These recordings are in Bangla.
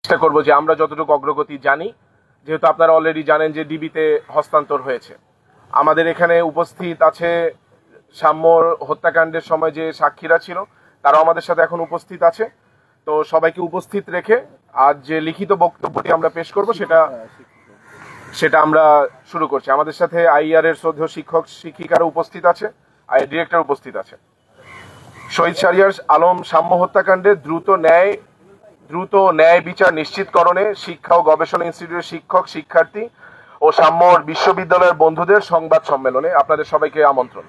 চেষ্টা করব যে আমরা যতটুকু অগ্রগতি জানি, যেহেতু আপনারা অলরেডি জানেন যে ডিবিতে হস্তান্তর হয়েছে। আমাদের এখানে উপস্থিত আছে সাম্যর হত্যাকাণ্ডের সময় যে সাক্ষীরা ছিল, তারাও আমাদের সাথে এখন উপস্থিত আছে। তো সবাইকে উপস্থিত রেখে আজ যে লিখিত বক্তব্যটি আমরা পেশ করব সেটা আমরা শুরু করছি। আমাদের সাথে আইআর এর শ্রদ্ধেয় শিক্ষক শিক্ষিকারা উপস্থিত আছে, আইআর ডিরেক্টর উপস্থিত আছে। শহীদ শাহরিয়ার আলম সাম্য হত্যাকাণ্ডে দ্রুত ন্যায় বিচার নিশ্চিতকরণে শিক্ষা ও গবেষণা ইনস্টিটিউটের শিক্ষক শিক্ষার্থী ও সাম্যর বিশ্ববিদ্যালয়ের বন্ধুদের সংবাদ সম্মেলনে আপনাদের সবাইকে আমন্ত্রণ।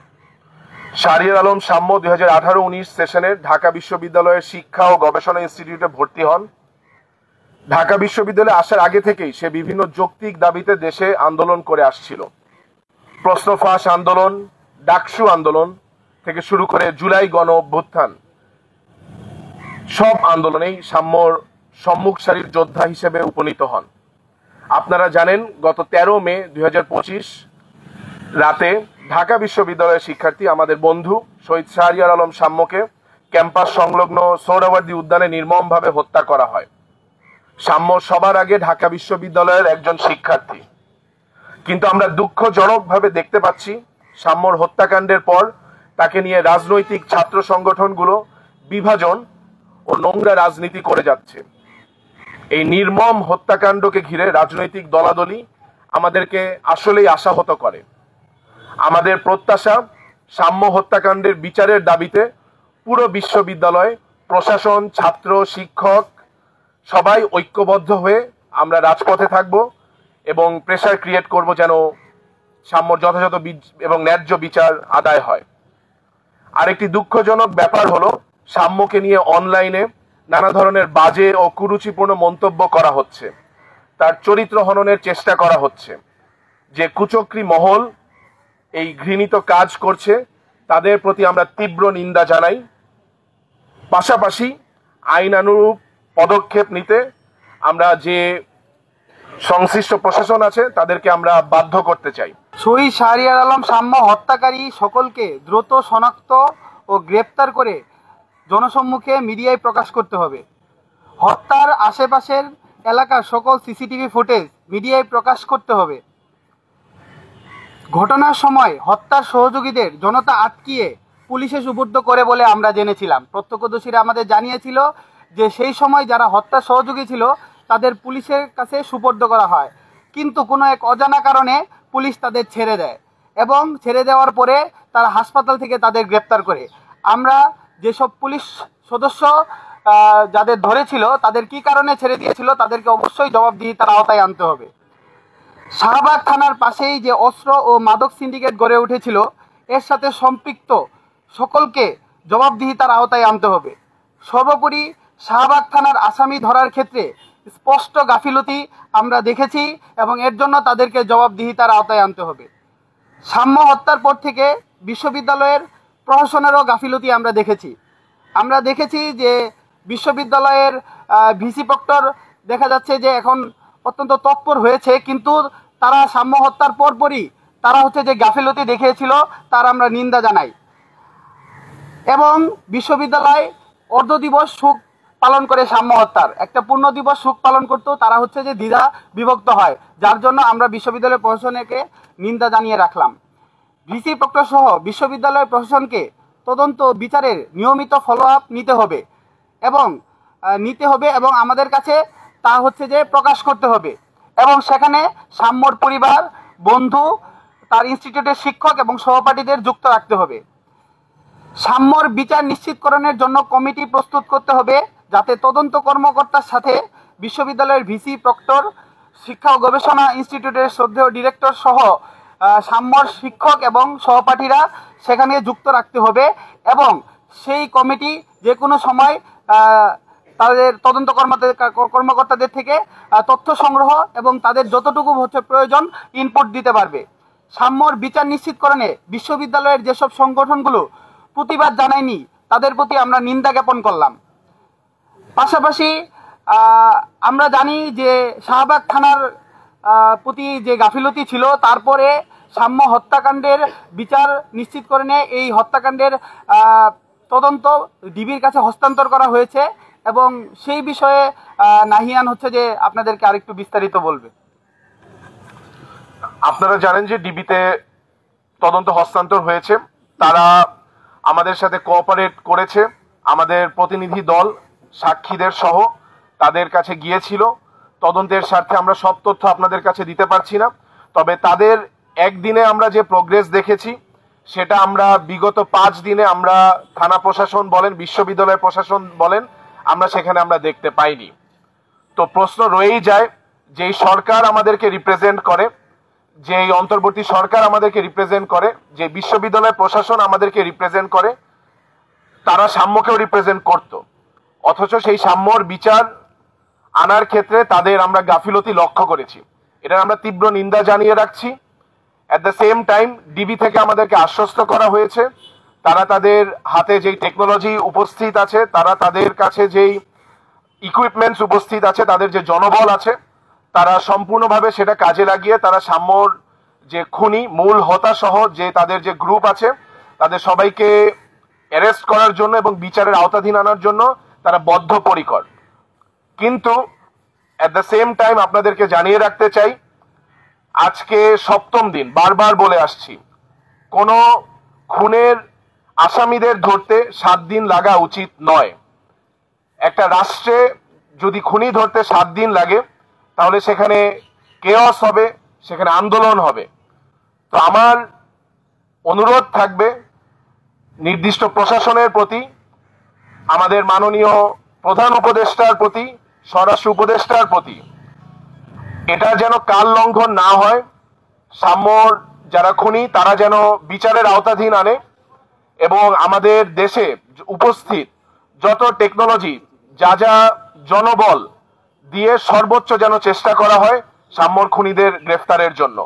শাহরিয়ার আলম সাম্য 2018-19 সেশনে ঢাকা বিশ্ববিদ্যালয়ের শিক্ষা ও গবেষণা ইনস্টিটিউটে ভর্তি হন। ঢাকা বিশ্ববিদ্যালয়ে আসার আগে থেকেই সে বিভিন্ন যৌক্তিক দাবিতে দেশে আন্দোলন করে আসছিল। প্রশ্ন ফাঁস আন্দোলন, ডাকসু আন্দোলন থেকে শুরু করে জুলাই গণ অভ্যুত্থান, সব আন্দোলনেই সাম্যর সম্মুখ সারির যোদ্ধা হিসেবে উপনীত হন। আপনারা জানেন গত 13 মে 2025 রাতে ঢাকা বিশ্ববিদ্যালয়ের শিক্ষার্থী আমাদের বন্ধু শহীদ শাহরিয়ার আলম সাম্যকে ক্যাম্পাস সংলগ্ন সোহরাওয়ার্দী উদ্যানে নির্মমভাবে হত্যা করা হয়। সাম্য সবার আগে ঢাকা বিশ্ববিদ্যালয়ের একজন শিক্ষার্থী, কিন্তু আমরা দুঃখজনকভাবে দেখতে পাচ্ছি সাম্যর হত্যাকাণ্ডের পর তাকে নিয়ে রাজনৈতিক ছাত্র সংগঠনগুলো বিভাজন ও নোংরা রাজনীতি করে যাচ্ছে। এই নির্মম হত্যাকাণ্ডকে ঘিরে রাজনৈতিক দলাদলি আমাদেরকে আসলেই আশাহত করে। আমাদের প্রত্যাশা সাম্য হত্যাকাণ্ডের বিচারের দাবিতে পুরো বিশ্ববিদ্যালয়, প্রশাসন, ছাত্র, শিক্ষক সবাই ঐক্যবদ্ধ হয়ে আমরা রাজপথে থাকব এবং প্রেসার ক্রিয়েট করব যেন সাম্যর যথাযথ এবং ন্যায্য বিচার আদায় হয়। আরেকটি দুঃখজনক ব্যাপার হলো সাম্যকে নিয়ে অনলাইনে নানা ধরনের বাজে ও কুরুচিপূর্ণ মন্তব্য করা হচ্ছে, তার চরিত্র হননের চেষ্টা করা হচ্ছে। যে কুচক্রী মহল এই ঘৃণিত কাজ করছে তাদের প্রতি আমরা তীব্র নিন্দা জানাই। পাশাপাশি আইনানুরূপ পদক্ষেপ নিতে আমরা যে সংশ্লিষ্ট প্রশাসন আছে তাদেরকে আমরা বাধ্য করতে চাই। শহীদ শাহরিয়ার আলম সাম্য হত্যাকারী সকলকে দ্রুত শনাক্ত ও গ্রেপ্তার করে জনসম্মুখে মিডিয়ায় প্রকাশ করতে হবে। হত্যার আশেপাশের এলাকার সকল সিসিটিভি ফুটেজ মিডিয়ায় প্রকাশ করতে হবে। ঘটনার সময় হত্যার সহযোগীদের জনতা আটকিয়ে পুলিশে সুপর্দ করে বলে আমরা জেনেছিলাম। প্রত্যক্ষদর্শীরা আমাদের জানিয়েছিল যে সেই সময় যারা হত্যার সহযোগী ছিল তাদের পুলিশের কাছে সুপর্দ করা হয়, কিন্তু কোনো এক অজানা কারণে পুলিশ তাদের ছেড়ে দেয় এবং ছেড়ে দেওয়ার পরে তারা হাসপাতাল থেকে তাদের গ্রেপ্তার করে। আমরা যেসব পুলিশ সদস্য যাদের ধরেছিল তাদের কি কারণে ছেড়ে দিয়েছিল তাদেরকে অবশ্যই জবাবদিহিতার আওতায় আনতে হবে। শাহবাগ থানার পাশেই যে অস্ত্র ও মাদক সিন্ডিকেট গড়ে উঠেছিল এর সাথে সম্পৃক্ত সকলকে জবাবদিহিতার আওতায় আনতে হবে। সর্বোপরি শাহবাগ থানার আসামি ধরার ক্ষেত্রে স্পষ্ট গাফিলতি আমরা দেখেছি এবং এর জন্য তাদেরকে জবাবদিহিতার আওতায় আনতে হবে। সাম্য হত্যার পর থেকে বিশ্ববিদ্যালয়ের প্রশাসনেরও গাফিলতি আমরা দেখেছি যে বিশ্ববিদ্যালয়ের ভিসি প্রক্টর দেখা যাচ্ছে যে এখন অত্যন্ত তৎপর হয়েছে, কিন্তু তারা সাম্য হত্যার পরপরই তারা যে গাফিলতি দেখিয়েছিল তার আমরা নিন্দা জানাই। এবং বিশ্ববিদ্যালয় অর্ধ দিবস শোক পালন করে সাম্য হত্যার, একটা পূর্ণ দিবস শোক পালন করতেও তারা যে দ্বিধা বিভক্ত হয়, যার জন্য আমরা বিশ্ববিদ্যালয় প্রশাসনকে নিন্দা জানিয়ে রাখলাম। ভিসি প্রক্টর সহ বিশ্ববিদ্যালয় প্রশাসনকে তদন্ত বিচারের নিয়মিত ফলো আপ নিতে হবে এবং আমাদের কাছে তা যে প্রকাশ করতে হবে এবং সেখানে সাম্যর পরিবার, বন্ধু, তার ইনস্টিটিউটের শিক্ষক এবং সহপাঠীদের যুক্ত রাখতে হবে। সাম্যর বিচার নিশ্চিতকরণের জন্য কমিটি প্রস্তুত করতে হবে, যাতে তদন্ত কর্মকর্তার সাথে বিশ্ববিদ্যালয়ের ভিসি প্রক্টর, শিক্ষা ও গবেষণা ইনস্টিটিউটের শ্রদ্ধেয় ডিরেক্টর সহ সাম্যর শিক্ষক এবং সহপাঠীরা সেখানে যুক্ত রাখতে হবে এবং সেই কমিটি যে কোনো সময় তাদের তদন্ত কর্মকর্তাদের থেকে তথ্য সংগ্রহ এবং তাদের যতটুকু প্রয়োজন ইনপুট দিতে পারবে। সাম্যর বিচার নিশ্চিতকরণে বিশ্ববিদ্যালয়ের যেসব সংগঠনগুলো প্রতিবাদ জানায়নি তাদের প্রতি আমরা নিন্দা জ্ঞাপন করলাম। পাশাপাশি আমরা জানি যে শাহবাগ থানার প্রতি যে গাফিলতি ছিল, তারপরে সাম্য হত্যাকাণ্ডের বিচার নিশ্চিতকরণে এই হত্যাকাণ্ডের তদন্ত ডিবির কাছে হস্তান্তর করা হয়েছে এবং সেই বিষয়ে নাহিয়ান হচ্ছে যে আপনাদেরকে আরেকটু বিস্তারিত বলবে। আপনারা জানেন যে ডিবিতে তদন্ত হস্তান্তর হয়েছে, তারা আমাদের সাথে কোঅপারেট করেছে। আমাদের প্রতিনিধি দল সাক্ষীদের সহ তাদের কাছে গিয়েছিল। তদন্তের স্বার্থে আমরা সব তথ্য আপনাদের কাছে দিতে পারছি না, তবে তাদের একদিনে আমরা যে প্রোগ্রেস দেখেছি সেটা আমরা বিগত 5 দিনে আমরা থানা প্রশাসন বলেন, বিশ্ববিদ্যালয় প্রশাসন বলেন, আমরা সেখানে আমরা দেখতে পাইনি। তো প্রশ্ন রয়েই যায়, যেই সরকার আমাদেরকে রিপ্রেজেন্ট করে, যে অন্তর্বর্তী সরকার আমাদেরকে রিপ্রেজেন্ট করে, যে বিশ্ববিদ্যালয় প্রশাসন আমাদেরকে রিপ্রেজেন্ট করে, তারা সাম্যকেও রিপ্রেজেন্ট করত, অথচ সেই সাম্যর বিচার আনার ক্ষেত্রে তাদের আমরা গাফিলতি লক্ষ্য করেছি। এটা আমরা তীব্র নিন্দা জানিয়ে রাখছি। At the same time DB থেকে আমাদেরকে আশ্বস্ত করা হয়েছে তারা তাদের হাতে যেই টেকনোলজি উপস্থিত আছে, তারা তাদের কাছে যেই ইকুইপমেন্টস উপস্থিত আছে, তাদের যে জনবল আছে, তারা সম্পূর্ণভাবে সেটা কাজে লাগিয়ে তারা সাম্যর যে খুনি মূল হোতা সহ যে তাদের যে গ্রুপ আছে তাদের সবাইকে অ্যারেস্ট করার জন্য এবং বিচারের আওতাধীন আনার জন্য তারা বদ্ধপরিকর। কিন্তু অ্যাট দ্য সেম টাইম আপনাদেরকে জানিয়ে রাখতে চাই, আজকে 7ম দিন, বারবার বলে আসছি, কোন খুনের আসামিদের ধরতে 7 দিন লাগা উচিত নয়। একটা রাষ্ট্রে যদি খুনি ধরতে 7 দিন লাগে তাহলে সেখানে কেওয়াস হবে, সেখানে আন্দোলন হবে। তো আমার অনুরোধ থাকবে নির্দিষ্ট প্রশাসনের প্রতি, আমাদের মাননীয় প্রধান উপদেষ্টার প্রতি, স্বরাষ্ট্র উপদেষ্টার প্রতি, এটা যেন কাল লঙ্ঘন না হয়। সাম্যর যারা খুনি তারা যেন বিচারের আওতাধীন আনে এবং আমাদের দেশে উপস্থিত যত টেকনোলজি, যা যা জনবল দিয়ে সর্বোচ্চ যেন চেষ্টা করা হয় সাম্যর খুনিদের গ্রেফতারের জন্য।